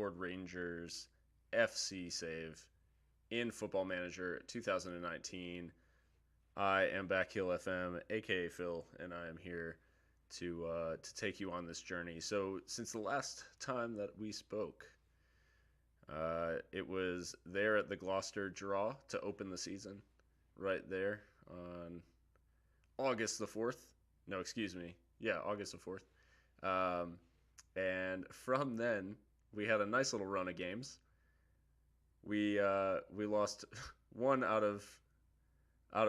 Concord Rangers FC save in Football Manager 2019. I am Backhill FM, aka Phil, and I am here to take you on this journey. So, since the last time that we spoke, it was there at the Gloucester draw to open the season, right there on August the 4th. No, excuse me. Yeah, August the 4th. Um, and from then, we had a nice little run of games. We lost one out of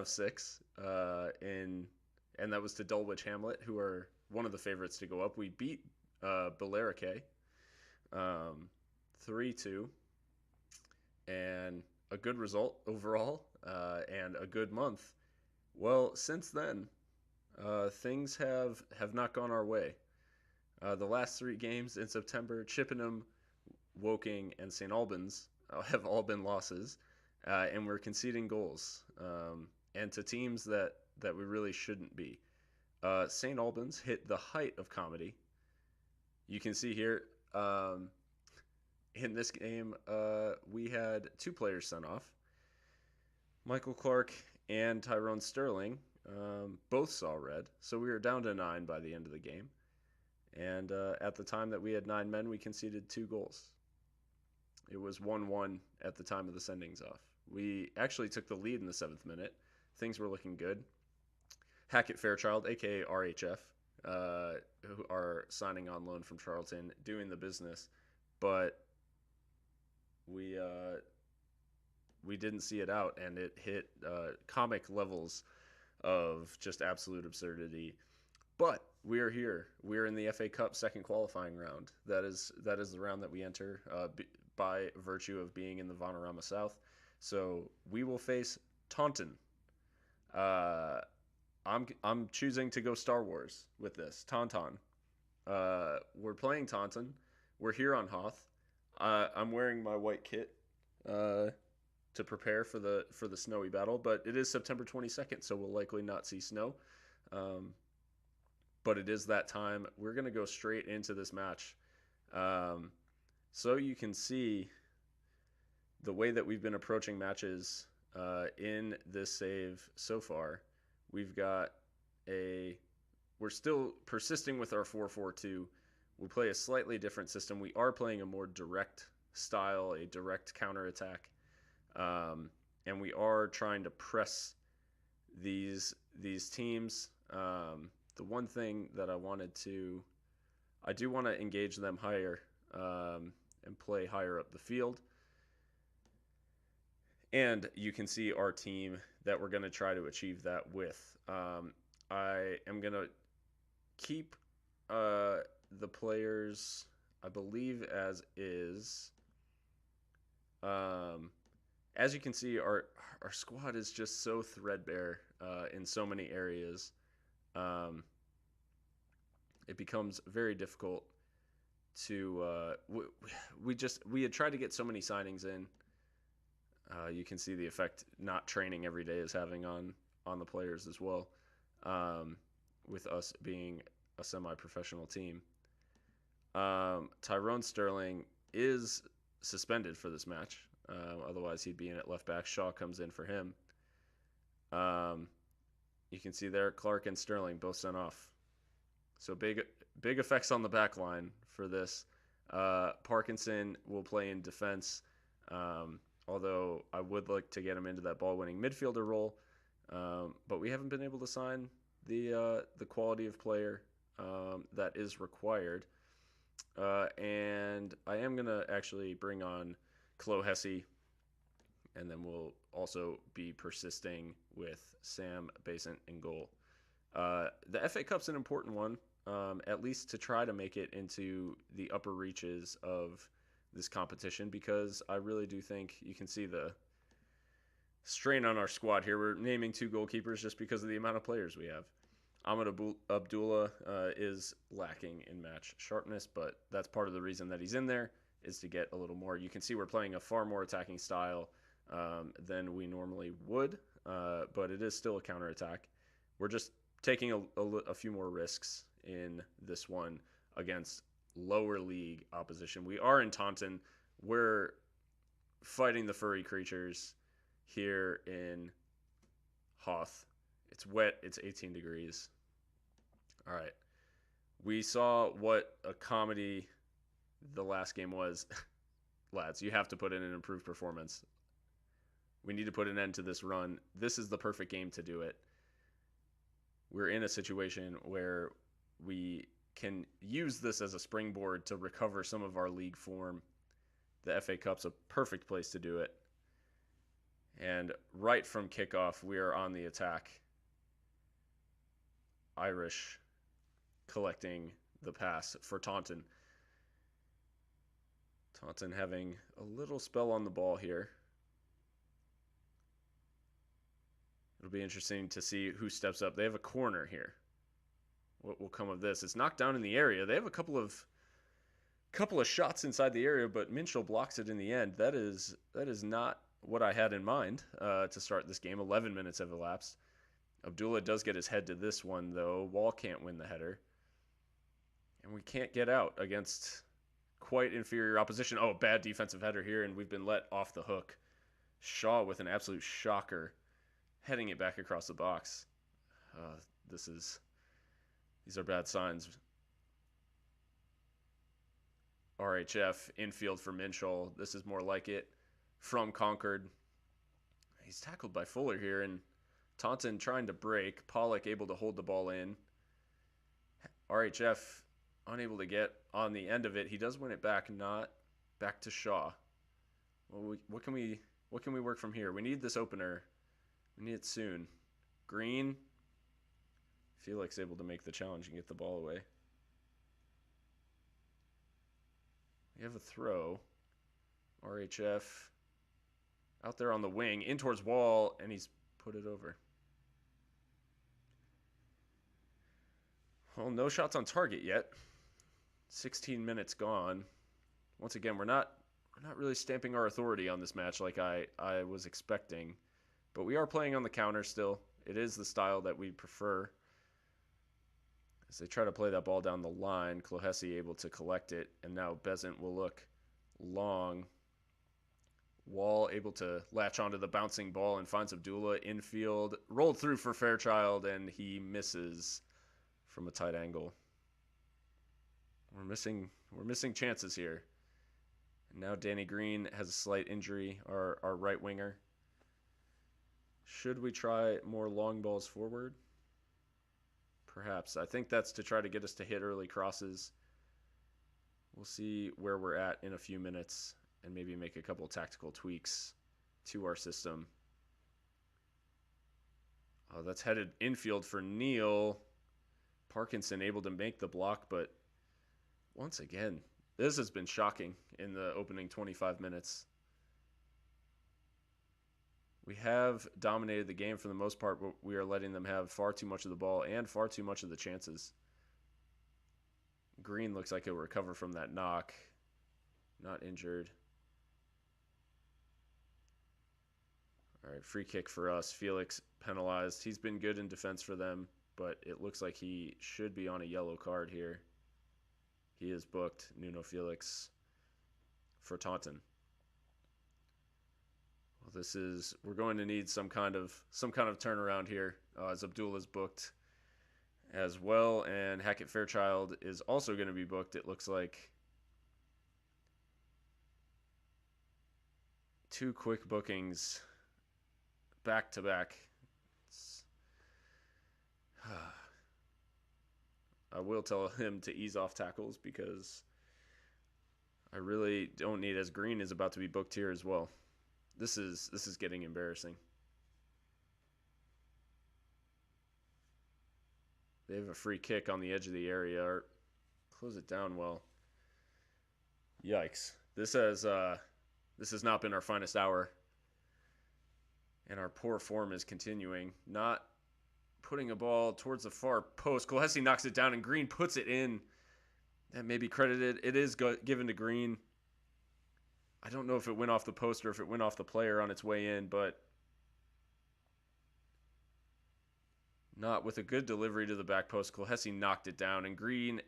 six and that was to Dulwich Hamlet, who are one of the favorites to go up. We beat Billericay um, 3-2, and a good result overall, and a good month. Well, since then, things have not gone our way. The last three games in September, Chippenham, Woking, and St. Albans have all been losses, and we're conceding goals, and to teams that we really shouldn't be. St. Albans hit the height of comedy. You can see here in this game, we had two players sent off. Michael Clark and Tyrone Sterling both saw red, so we were down to 9 by the end of the game. And at the time that we had 9 men, we conceded 2 goals. It was 1-1 at the time of the sendings off. We actually took the lead in the 7th minute. Things were looking good. Hackett Fairchild, a.k.a. RHF, who are signing on loan from Charlton, doing the business. But we didn't see it out, and it hit comic levels of just absolute absurdity. But we are here. We're in the FA Cup second qualifying round. That is the round that we enter by virtue of being in the Vanarama South. So we will face Tauntaun. I'm choosing to go Star Wars with this. Tauntaun. We're playing Tauntaun. We're here on Hoth. I'm wearing my white kit to prepare for the snowy battle, but it is September 22nd, so we'll likely not see snow. But it is that time. We're going to go straight into this match. So you can see the way that we've been approaching matches in this save so far. We're still persisting with our 4-4-2. We play a slightly different system. We are playing a more direct style, a direct counterattack. And we are trying to press these teams. The one thing that I do want to engage them higher and play higher up the field. And you can see our team that we're going to try to achieve that with. I am going to keep the players, I believe, as is. As you can see, our squad is just so threadbare in so many areas. It becomes very difficult to we had tried to get so many signings in. You can see the effect not training every day is having on the players as well, with us being a semi-professional team. Tyrone Sterling is suspended for this match. Otherwise, he'd be in at left back. Shaw comes in for him. You can see there, Clark and Sterling both sent off. So big effects on the back line for this. Parkinson will play in defense, although I would like to get him into that ball-winning midfielder role. But we haven't been able to sign the quality of player that is required. And I am going to actually bring on Chloe Hesse, and then we'll also be persisting with Sam Basant in goal. The FA Cup's an important one, at least to try to make it into the upper reaches of this competition, because I really do think you can see the strain on our squad here. We're naming 2 goalkeepers just because of the amount of players we have. Ahmed Abdullah is lacking in match sharpness, but that's part of the reason that he's in there, is to get a little more. You can see we're playing a far more attacking style than we normally would, but it is still a counterattack. We're just taking a few more risks in this one against lower league opposition. We are in Tauntaun. We're fighting the furry creatures here in Hoth. It's wet. It's 18 degrees. All right. We saw what a comedy the last game was. Lads, you have to put in an improved performance. We need to put an end to this run. This is the perfect game to do it. We're in a situation where we can use this as a springboard to recover some of our league form. The FA Cup's a perfect place to do it. And right from kickoff, we are on the attack. Irish collecting the pass for Tauntaun. Tauntaun having a little spell on the ball here. It'll be interesting to see who steps up. They have a corner here. What will come of this? It's knocked down in the area. They have a couple of shots inside the area, but Minchell blocks it in the end. That is not what I had in mind to start this game. 11 minutes have elapsed. Abdullah does get his head to this one, though. Wall can't win the header. And we can't get out against quite inferior opposition. Oh, bad defensive header here, and we've been let off the hook. Shaw with an absolute shocker, heading it back across the box. These are bad signs. RHF infield for Minchell. This is more like it from Concord. He's tackled by Fuller here, and Tauntaun trying to break. Pollock able to hold the ball in. RHF unable to get on the end of it. He does win it back, not back to Shaw. Well, what can we work from here? We need this opener. We need it soon. Green. Felix able to make the challenge and get the ball away. We have a throw. RHF out there on the wing, in towards Wall, and he's put it over. Well, no shots on target yet. 16 minutes gone. Once again, we're not really stamping our authority on this match like I was expecting, but we are playing on the counter still. It is the style that we prefer. As they try to play that ball down the line, Clohesi able to collect it, and now Bezant will look long. Wall able to latch onto the bouncing ball and finds Abdullah infield. Rolled through for Fairchild, and he misses from a tight angle. We're missing chances here. And now Danny Green has a slight injury, our right winger. Should we try more long balls forward? Perhaps. I think that's to try to get us to hit early crosses. We'll see where we're at in a few minutes and maybe make a couple tactical tweaks to our system. Oh, that's headed infield for Neal. Parkinson able to make the block, but once again, this has been shocking in the opening 25 minutes. We have dominated the game for the most part, but we are letting them have far too much of the ball and far too much of the chances. Green looks like he'll recover from that knock. Not injured. All right, free kick for us. Felix penalized. He's been good in defense for them, but it looks like he should be on a yellow card here. He is booked, Nuno Felix, for Tauntaun. Well, we're going to need some kind of turnaround here, as Abdullah's booked as well, and Hackett Fairchild is also going to be booked. It looks like 2 quick bookings back to back. I will tell him to ease off tackles because I really don't need, as Green is about to be booked here as well. This is getting embarrassing. They have a free kick on the edge of the area. Or close it down well. Yikes. This has not been our finest hour. And our poor form is continuing. Not putting a ball towards the far post. Clohesi knocks it down and Green puts it in. That may be credited. It is given to Green. I don't know if it went off the post or if it went off the player on its way in, but not with a good delivery to the back post. Clohesi knocked it down, and Green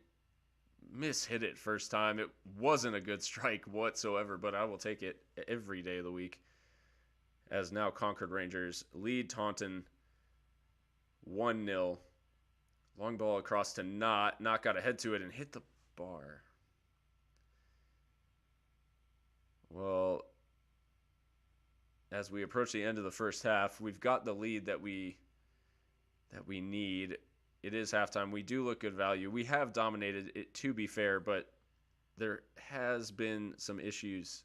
mishit it first time. It wasn't a good strike whatsoever, but I will take it every day of the week. As now Concord Rangers lead Tauntaun 1-0. Long ball across to Knott. Knott got ahead to it and hit the bar. Well, as we approach the end of the first half, we've got the lead that we need. It is halftime. We do look good value. We have dominated it, to be fair, but there has been some issues.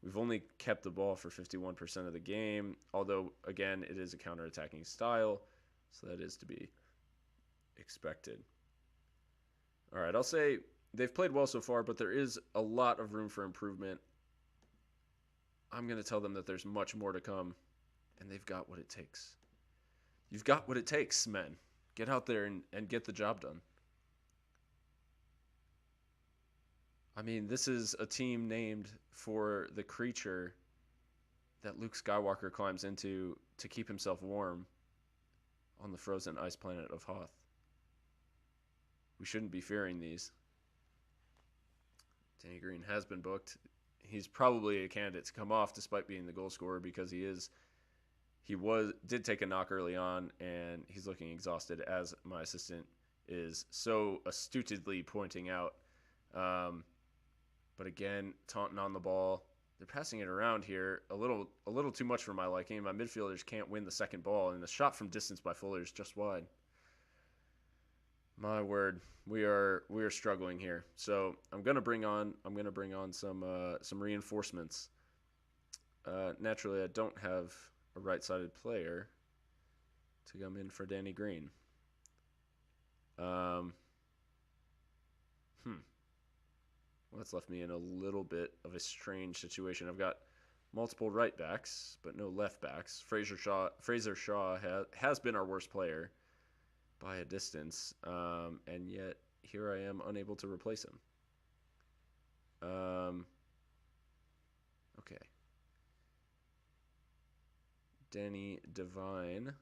We've only kept the ball for 51% of the game, although, again, it is a counterattacking style, so that is to be expected. All right, I'll say they've played well so far, but there is a lot of room for improvement. I'm going to tell them that there's much more to come, and they've got what it takes. You've got what it takes, men. Get out there and get the job done. I mean, this is a team named for the creature that Luke Skywalker climbs into to keep himself warm on the frozen ice planet of Hoth. We shouldn't be fearing these. Danny Green has been booked. He's probably a candidate to come off despite being the goal scorer because he did take a knock early on, and he's looking exhausted, as my assistant is so astutely pointing out. But again, Tauntaun on the ball. They're passing it around here a little too much for my liking. My midfielders can't win the second ball, and the shot from distance by Fuller is just wide. My word, we are struggling here. So I'm gonna bring on some reinforcements. Naturally, I don't have a right-sided player to come in for Danny Green. Well, that's left me in a little bit of a strange situation. I've got multiple right backs, but no left backs. Fraser Shaw has been our worst player by a distance, and yet here I am unable to replace him. Okay. Danny Devine.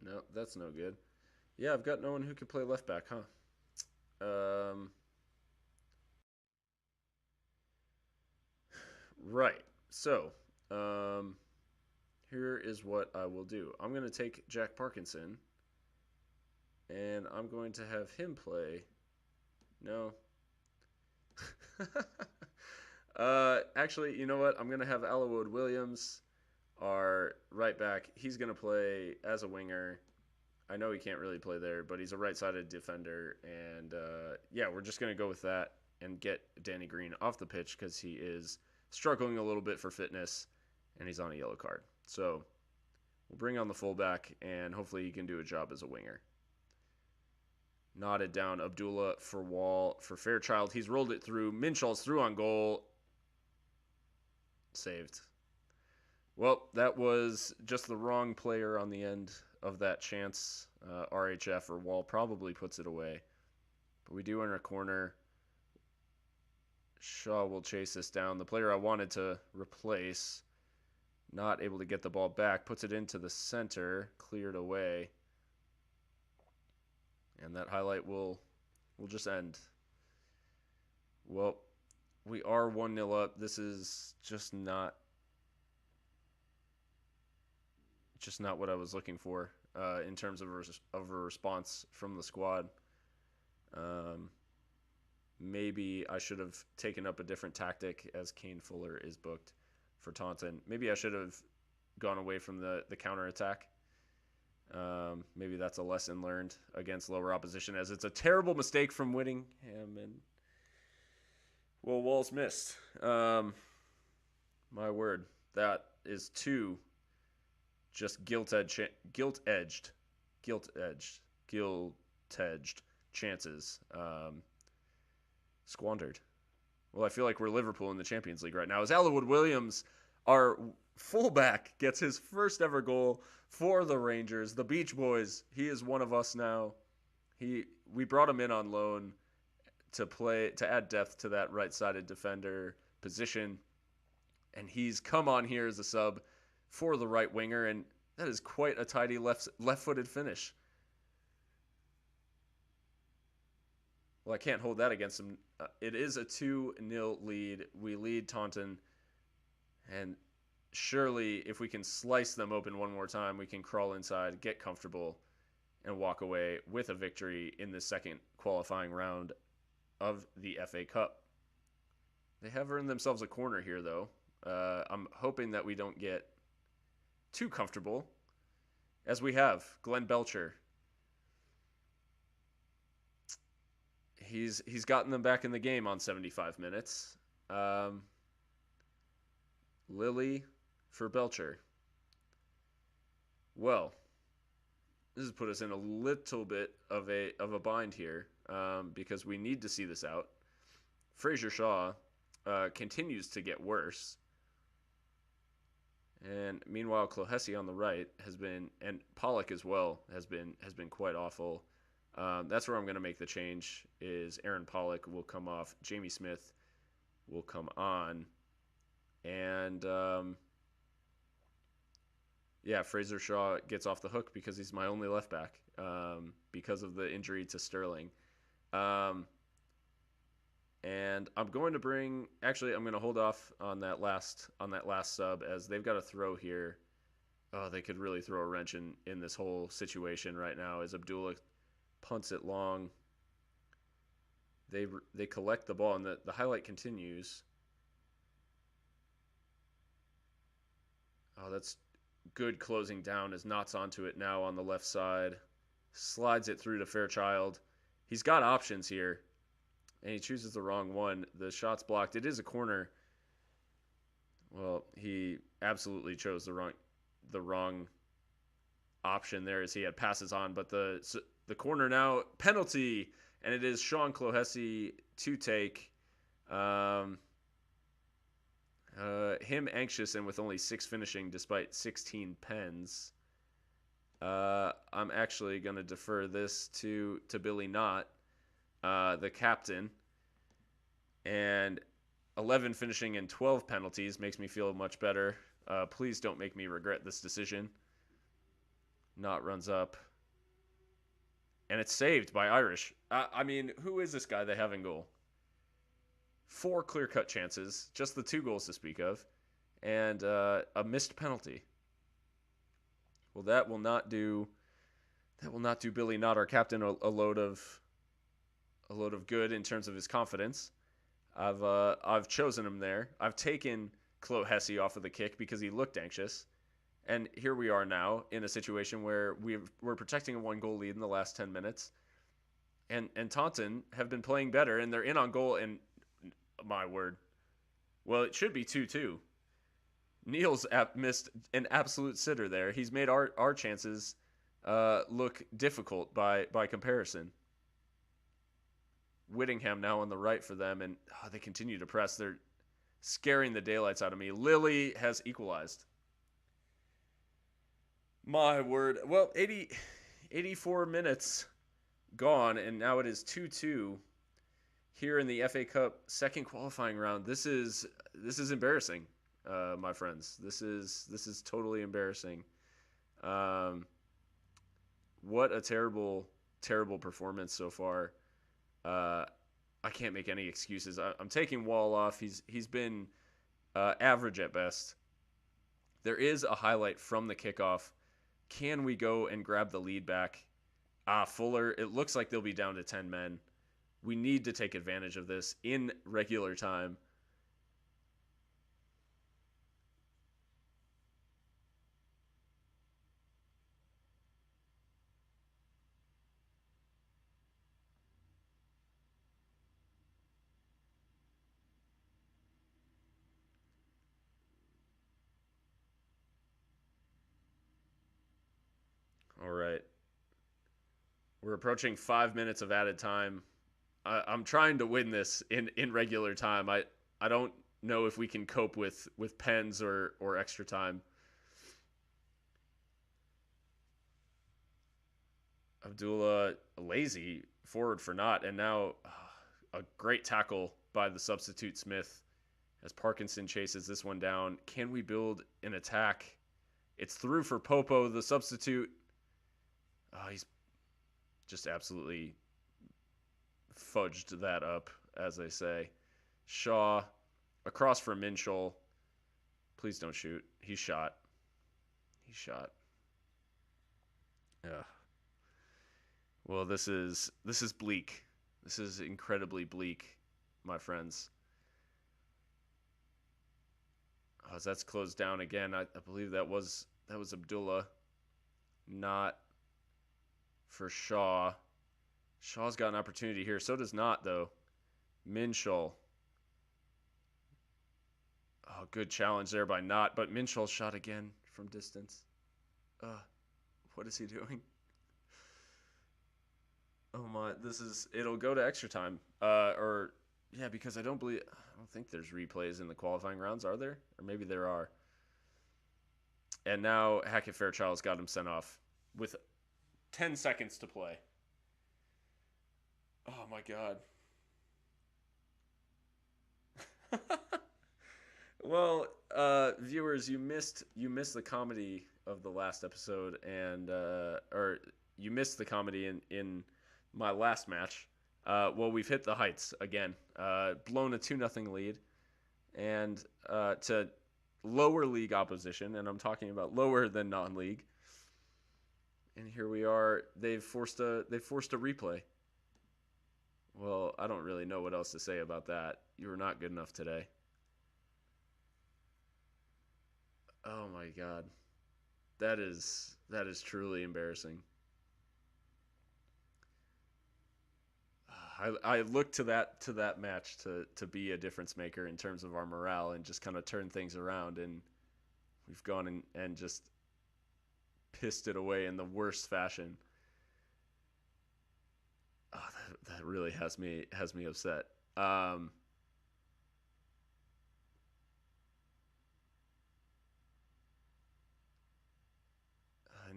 No, that's no good. Yeah, I've got no one who could play left back, huh? Right. So, here is what I will do. I'm going to take Jack Parkinson, and I'm going to have him play. No. Actually, you know what? I'm going to have Alwood Williams, our right back. He's going to play as a winger. I know he can't really play there, but he's a right-sided defender. And, yeah, we're just going to go with that and get Danny Green off the pitch because he is struggling a little bit for fitness, and he's on a yellow card. So we'll bring on the fullback, and hopefully he can do a job as a winger. Knotted down Abdullah for Wall for Fairchild. He's rolled it through. Minshall's through on goal. Saved. Well, that was just the wrong player on the end of that chance. RHF or Wall probably puts it away. But we do earn a corner. Shaw will chase this down. The player I wanted to replace, not able to get the ball back, puts it into the center, cleared away. And that highlight will just end. Well, we are 1-0 up. This is just not what I was looking for in terms of a response from the squad. Maybe I should have taken up a different tactic as Kane Fuller is booked for Tauntaun. Maybe I should have gone away from the counterattack. Maybe that's a lesson learned against lower opposition, as it's a terrible mistake from Whittingham, and well, Wall's missed. My word, that is two just gilt-edged chances squandered. Well, I feel like we're Liverpool in the Champions League right now. As Alwood Williams, our fullback, gets his first ever goal for the Rangers. The Beach Boys, he is one of us now. We brought him in on loan to add depth to that right-sided defender position, and he's come on here as a sub for the right winger, and that is quite a tidy left-footed finish. Well, I can't hold that against him. It is a 2-0 lead. We lead Tauntaun, and surely if we can slice them open one more time, we can crawl inside, get comfortable, and walk away with a victory in the second qualifying round of the FA Cup. They have earned themselves a corner here, though. I'm hoping that we don't get too comfortable, as we have. Glenn Belcher. He's gotten them back in the game on 75 minutes. Lily for Belcher. Well, this has put us in a little bit of a bind here, because we need to see this out. Fraser Shaw continues to get worse, and meanwhile Clohessy on the right has been, and Pollock as well has been quite awful. That's where I'm going to make the change. Is Aaron Pollock will come off, Jamie Smith will come on, and Fraser Shaw gets off the hook because he's my only left back, because of the injury to Sterling. And I'm going to hold off on that last sub, as they've got a throw here. Oh, they could really throw a wrench in this whole situation right now, as Abdullah punts it long. They collect the ball, and the highlight continues. Oh, that's good closing down, as Knott's onto it now on the left side. Slides it through to Fairchild. He's got options here, and he chooses the wrong one. The shot's blocked. It is a corner. Well, he absolutely chose the wrong option there, as he had passes on. But the corner now, penalty, and it is Sean Clohessy to take. Him anxious and with only 6 finishing despite 16 pens. I'm actually going to defer this to Billy Knott, the captain. And 11 finishing and 12 penalties makes me feel much better. Please don't make me regret this decision. Knott runs up. And it's saved by Irish. I mean, who is this guy they have in goal? 4 clear-cut chances, just the 2 goals to speak of, and a missed penalty. Well, that will not do Billy Knott, our captain, a load of good in terms of his confidence. I've chosen him there. I've taken Clohessy off of the kick because he looked anxious. And here we are now in a situation where we're protecting a 1-goal lead in the last 10 minutes. And Tauntaun have been playing better, and they're in on goal, and my word. Well, it should be 2-2. Neil's missed an absolute sitter there. He's made our chances look difficult by comparison. Whittingham now on the right for them, and they continue to press. They're scaring the daylights out of me. Lilly has equalized. My word. Well, 84 minutes gone, and now it is 2-2 here in the FA Cup second qualifying round. This is embarrassing, my friends. This is totally embarrassing. What a terrible performance so far. I can't make any excuses. I'm taking Wall off. He's been average at best. There is a highlight from the kickoff. Can we go and grab the lead back? Fuller, it looks like they'll be down to 10 men. We need to take advantage of this in regular time. All right. We're approaching 5 minutes of added time. I'm trying to win this in regular time. I don't know if we can cope with pens or extra time. Abdullah lazy forward for naught, and now a great tackle by the substitute Smith as Parkinson chases this one down. Can we build an attack? It's through for Popo, the substitute. Oh, he's just absolutely fudged that up, as they say. Shaw across from Minshall. Please don't shoot. He shot. He shot. Yeah. Well, this is bleak. This is incredibly bleak, my friends. Oh, as that's closed down again, I believe that was Abdullah, not for Shaw. Shaw's got an opportunity here. So does not, though. Minshall. Oh, good challenge there by Not, but Minshall shot again from distance. What is he doing? Oh my, it'll go to extra time. Yeah, because I don't think there's replays in the qualifying rounds, are there? Or maybe there are. And now Hackett Fairchild's got him sent off with 10 seconds to play. Oh my god. Well, viewers, you missed the comedy of the last episode, and or you missed the comedy in my last match. Well, we've hit the heights again, blown a 2-0 lead, and to lower league opposition, and I'm talking about lower than non-league. And here we are. They've forced a replay. Well, I don't really know what else to say about that. You were not good enough today. Oh my god. That is truly embarrassing. I look to that match to be a difference maker in terms of our morale and just kind of turn things around, and we've gone and just pissed it away in the worst fashion. Oh, that really has me upset. And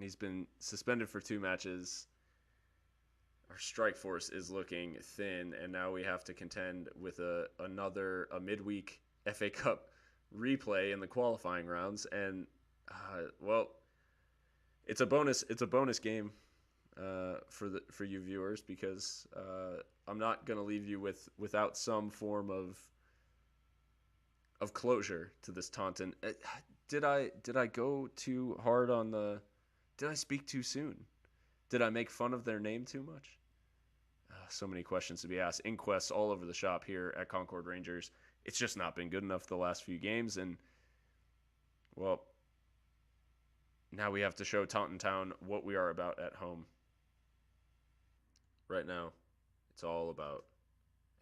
he's been suspended for 2 matches. Our strike force is looking thin, and now we have to contend with a midweek FA Cup replay in the qualifying rounds. And well, it's a bonus game for you viewers, because I'm not going to leave you without some form of closure to this Tauntaun. Did I go too hard on the? Did I speak too soon? Did I make fun of their name too much? So many questions to be asked. Inquests all over the shop here at Concord Rangers. It's just not been good enough the last few games, and well, now we have to show Tauntaun what we are about at home. Right now, it's all about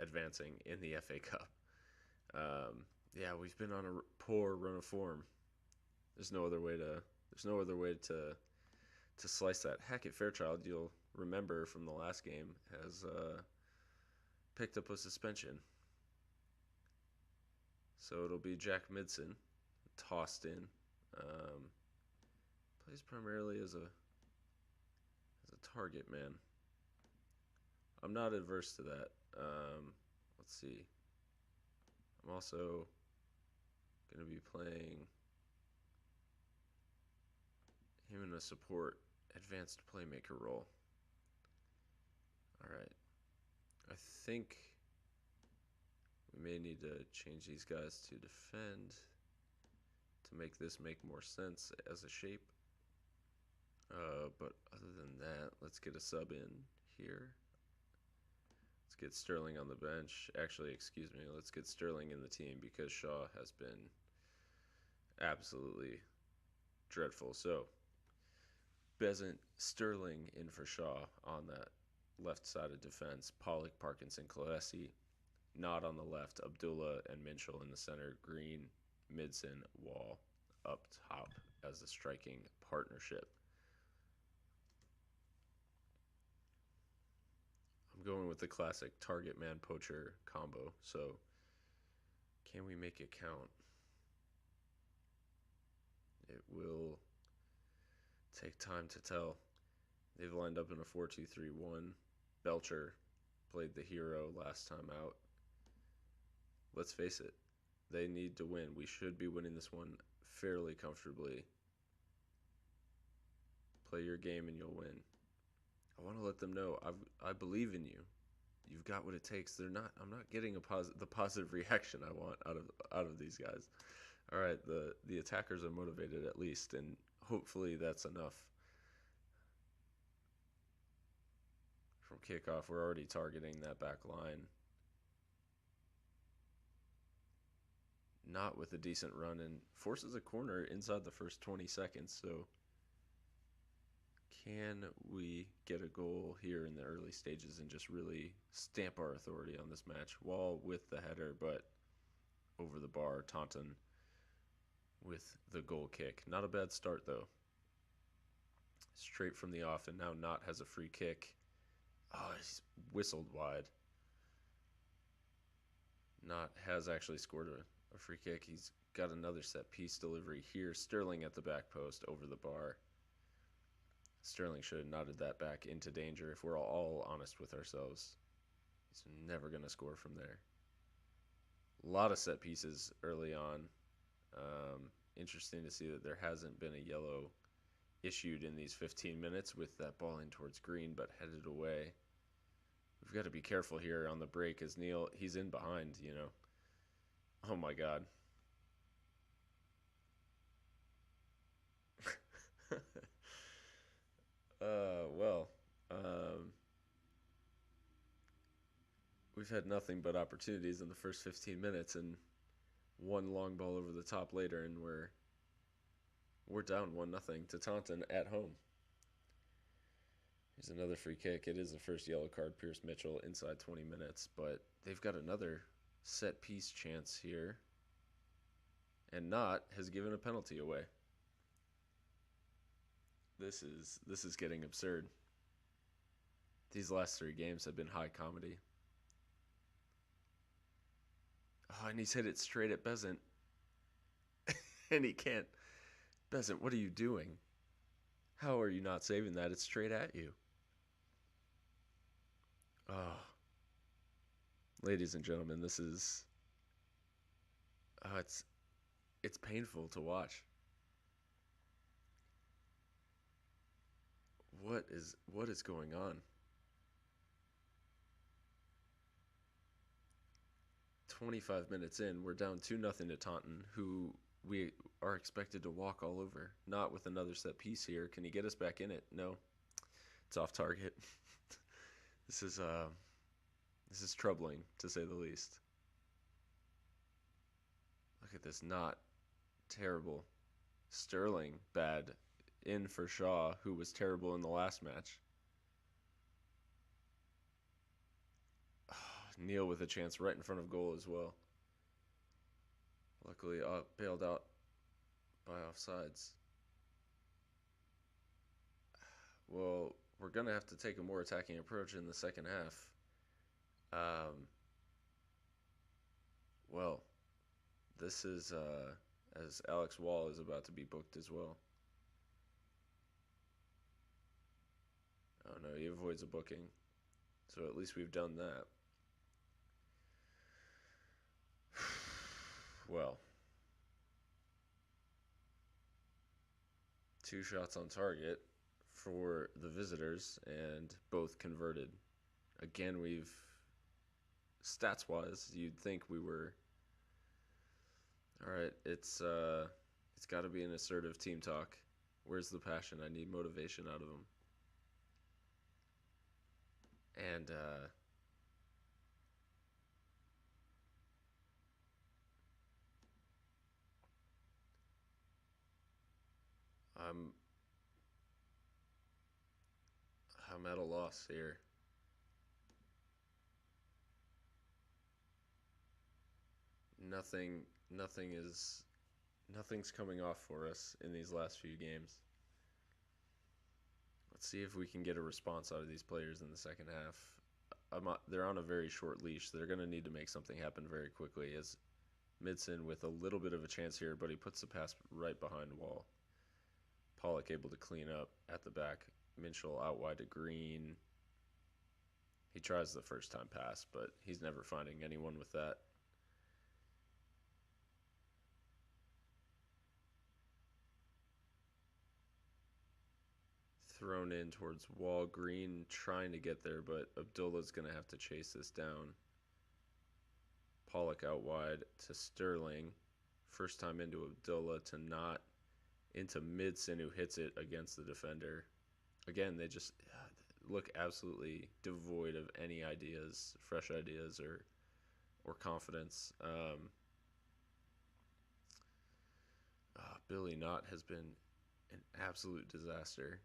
advancing in the FA Cup. Yeah, we've been on a poor run of form. There's no other way to slice that. Hackett Fairchild, you'll remember from the last game, has picked up a suspension. So it'll be Jack Midson, tossed in. Plays primarily as a target man. I'm not adverse to that. Let's see. I'm also going to be playing him in a support advanced playmaker role. All right. I think we may need to change these guys to defend to make this make more sense as a shape. But other than that, let's get a sub in here. Let's get Sterling on the bench. Actually, excuse me, let's get Sterling in the team because Shaw has been absolutely dreadful. So, Besant, Sterling in for Shaw on that left side of defense. Pollock, Parkinson, Kalesi. Not on the left. Abdullah and Minshall in the center. Green, Midson, Wall up top as a striking partnership. I'm going with the classic target man poacher combo. So, can we make it count? It will take time to tell. They've lined up in a 4-2-3-1. Belcher played the hero last time out. Let's face it, they need to win. We should be winning this one fairly comfortably. Play your game and you'll win. I want to let them know I believe in you. You've got what it takes. I'm not getting the positive reaction I want out of these guys. All right, the attackers are motivated at least, and hopefully that's enough. From kickoff, we're already targeting that back line. Not with a decent run, and forces a corner inside the first 20 seconds, so can we get a goal here in the early stages and just really stamp our authority on this match? Wall with the header, but over the bar. Tauntaun with the goal kick. Not a bad start, though. Straight from the off, and now Knott has a free kick. Oh, he's whistled wide. Knott has actually scored a free kick. He's got another set piece delivery here. Sterling at the back post over the bar. Sterling should have nodded that back into danger if we're all honest with ourselves. He's never going to score from there. A lot of set pieces early on. Interesting to see that there hasn't been a yellow issued in these 15 minutes with that ball in towards green but headed away. We've got to be careful here on the break as Neil, he's in behind, you know. Oh my God. Well, we've had nothing but opportunities in the first 15 minutes and one long ball over the top later, and we're down 1-0 to Tauntaun at home. Here's another free kick. It is the first yellow card, Pierce Mitchell, inside 20 minutes, but they've got another set piece chance here, and Knott has given a penalty away. This is getting absurd. These last 3 games have been high comedy. Oh, and he's hit it straight at Besant. And he can't. Besant, what are you doing? How are you not saving that? It's straight at you. Oh. Ladies and gentlemen, this is... it's painful to watch. What is going on? 25 minutes in, we're down 2-0 to Tauntaun, who we are expected to walk all over. Not with another set piece here. Can he get us back in it? No. It's off target. This is troubling, to say the least. Look at this. Not terrible. Sterling, bad. In for Shaw, who was terrible in the last match. Neil with a chance right in front of goal as well. Luckily, bailed out by offsides. Well, we're going to have to take a more attacking approach in the second half. Well, this is as Alex Wall is about to be booked as well. Oh no, he avoids a booking. So at least we've done that. Well, 2 shots on target for the visitors and both converted. Again, stats-wise, you'd think we were... All right, it's got to be an assertive team talk. Where's the passion? I need motivation out of them. And I'm at a loss here. Nothing's coming off for us in these last few games. Let's see if we can get a response out of these players in the second half. They're on a very short leash. They're going to need to make something happen very quickly. As Midson with a little bit of a chance here, but he puts the pass right behind Wall. Pollock able to clean up at the back. Minshall out wide to Green. He tries the first time pass, but he's never finding anyone with that. Thrown in towards Wall. Green trying to get there, but Abdullah's going to have to chase this down. Pollock out wide to Sterling. First time into Abdullah to not into Midson, who hits it against the defender. Again, they just look absolutely devoid of any ideas, fresh ideas, or confidence. Billy Knott has been an absolute disaster.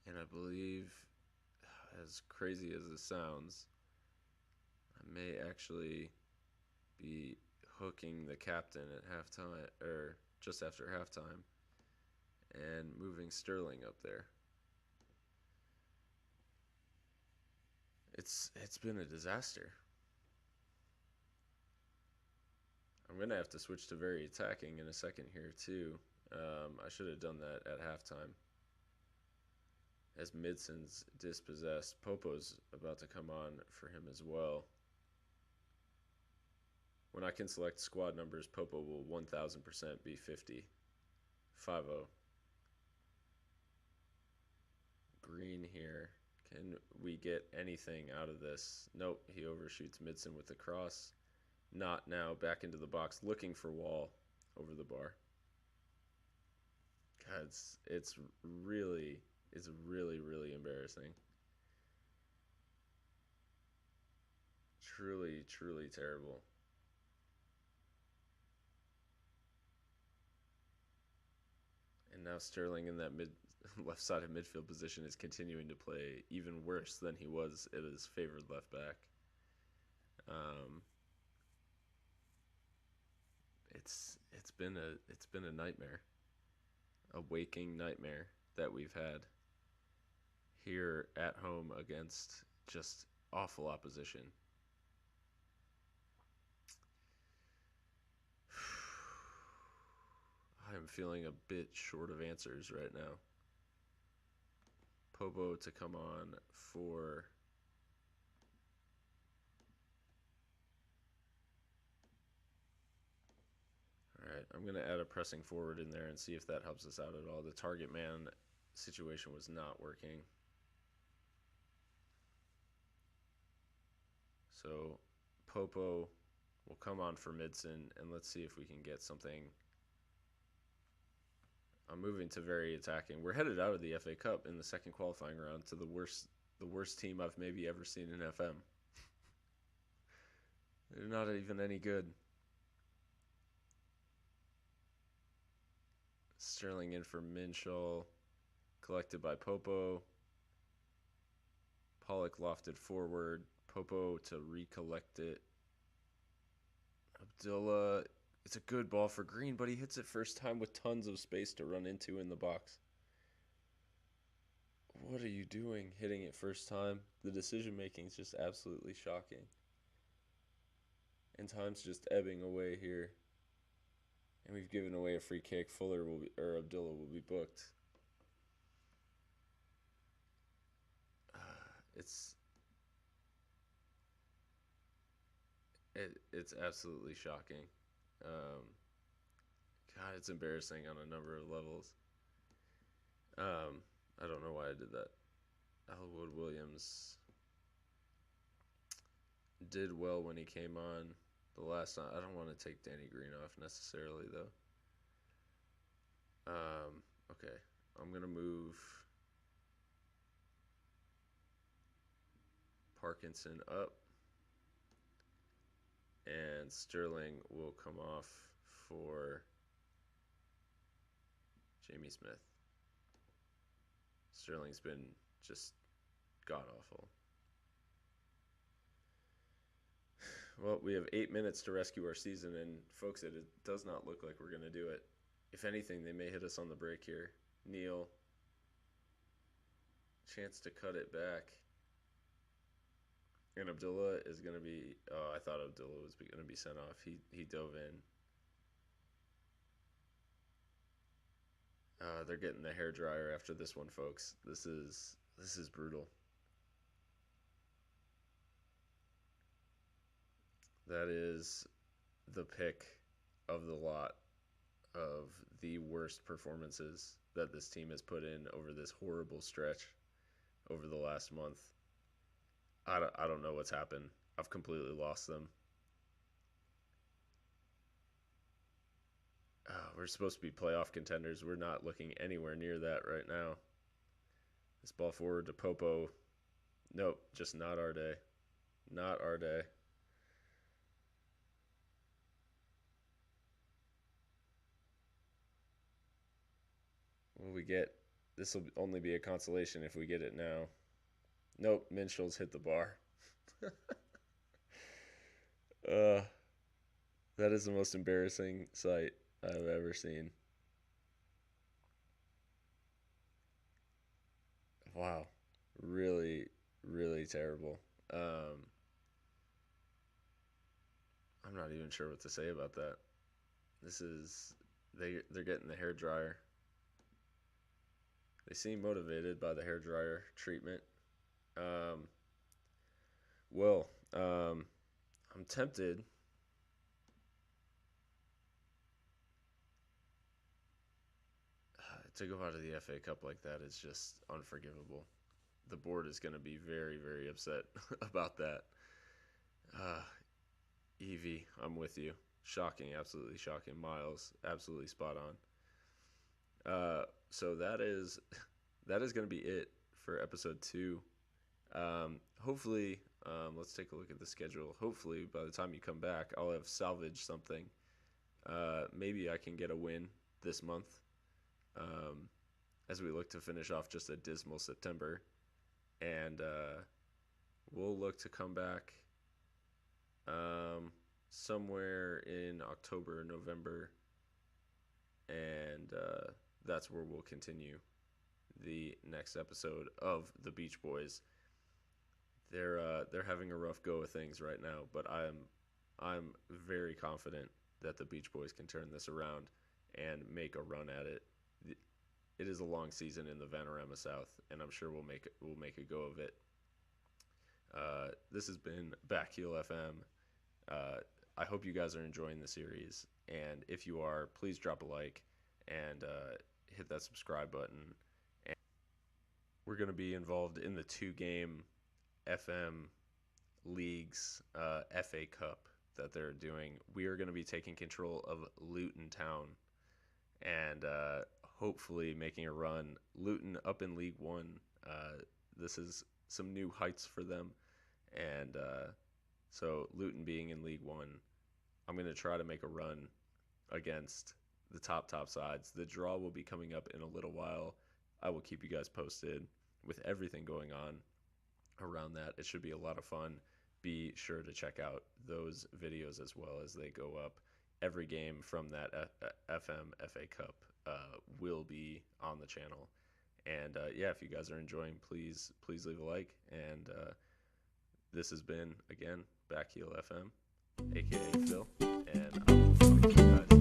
And I believe, as crazy as it sounds, I may actually be hooking the captain at halftime, or just after halftime, and moving Sterling up there. It's been a disaster. I'm going to have to switch to very attacking in a second here, too. I should have done that at halftime. As Midson's dispossessed, Popo's about to come on for him as well. When I can select squad numbers, Popo will 1000% be 50. 5-0. Green here. Can we get anything out of this? Nope, he overshoots Midson with the cross. Not now, back into the box, looking for Wall over the bar. God, it's really embarrassing. Truly terrible. And now Sterling in that left-sided midfield position is continuing to play even worse than he was at his favored left back. It's been a nightmare, a waking nightmare that we've had here at home against just awful opposition. I'm feeling a bit short of answers right now. Popo to come on for Alright, I'm going to add a pressing forward in there and see if that helps us out at all. The target man situation was not working. So Popo will come on for Midson, and let's see if we can get something. I'm moving to very attacking. We're headed out of the FA Cup in the second qualifying round to the worst team I've maybe ever seen in FM. They're not even any good. Sterling in for Minshall, collected by Popo. Pollock lofted forward. Popo to recollect it. Abdullah, it's a good ball for Green, but he hits it first time with tons of space to run into in the box. What are you doing hitting it first time? The decision making is just absolutely shocking. And time's just ebbing away here. And we've given away a free kick. Abdullah will be booked. It's absolutely shocking. God, it's embarrassing on a number of levels. I don't know why I did that. Elwood Williams did well when he came on the last time. I don't want to take Danny Green off necessarily, though. Okay, I'm going to move Parkinson up, and Sterling will come off for Jamie Smith. Sterling's been just god-awful. Well, we have 8 minutes to rescue our season, and folks, it does not look like we're going to do it. If anything, they may hit us on the break here. Neal, chance to cut it back. And Abdullah is going to be... Oh, I thought Abdullah was going to be sent off. He dove in. They're getting the hair dryer after this one, folks. This is brutal. That is the pick of the lot of the worst performances that this team has put in over this horrible stretch over the last month. I don't know what's happened. I've completely lost them. We're supposed to be playoff contenders. We're not looking anywhere near that right now. This ball forward to Popo. Nope, just not our day. Not our day. What we get? This will only be a consolation if we get it now. Nope, Minshall's hit the bar. uh, that is the most embarrassing sight I've ever seen. Wow, really, really terrible. Um, I'm not even sure what to say about that. This is they're getting the hair dryer. They seem motivated by the hair dryer treatment. Um, well, I'm tempted to go out of the FA Cup like that is just unforgivable. The board is going to be very, very upset about that. Uh, Evie, I'm with you. Shocking, absolutely shocking. Miles, absolutely spot on. So that is going to be it for episode 2. Hopefully, let's take a look at the schedule. Hopefully, by the time you come back, I'll have salvaged something. Maybe I can get a win this month um, as we look to finish off just a dismal September. And we'll look to come back somewhere in October, November, and that's where we'll continue the next episode of the Beach Boys. They're having a rough go of things right now, but I'm very confident that the Beach Boys can turn this around and make a run at it. It is a long season in the Vanarama South, and I'm sure we'll make a go of it. This has been Backheel FM. I hope you guys are enjoying the series, and if you are, please drop a like and hit that subscribe button. And we're going to be involved in the 2-game FM Leagues FA Cup that they're doing. We are going to be taking control of Luton Town and hopefully making a run. Luton up in League One. This is some new heights for them, and so Luton being in League One, I'm going to try to make a run against the top sides. The draw will be coming up in a little while. I will keep you guys posted with everything going on around that. It should be a lot of fun. Be sure to check out those videos as well as they go up. Every game from that FM FA Cup will be on the channel. And yeah, if you guys are enjoying, please leave a like. And this has been, again, Backheel FM, aka Phil, and I will talk to you guys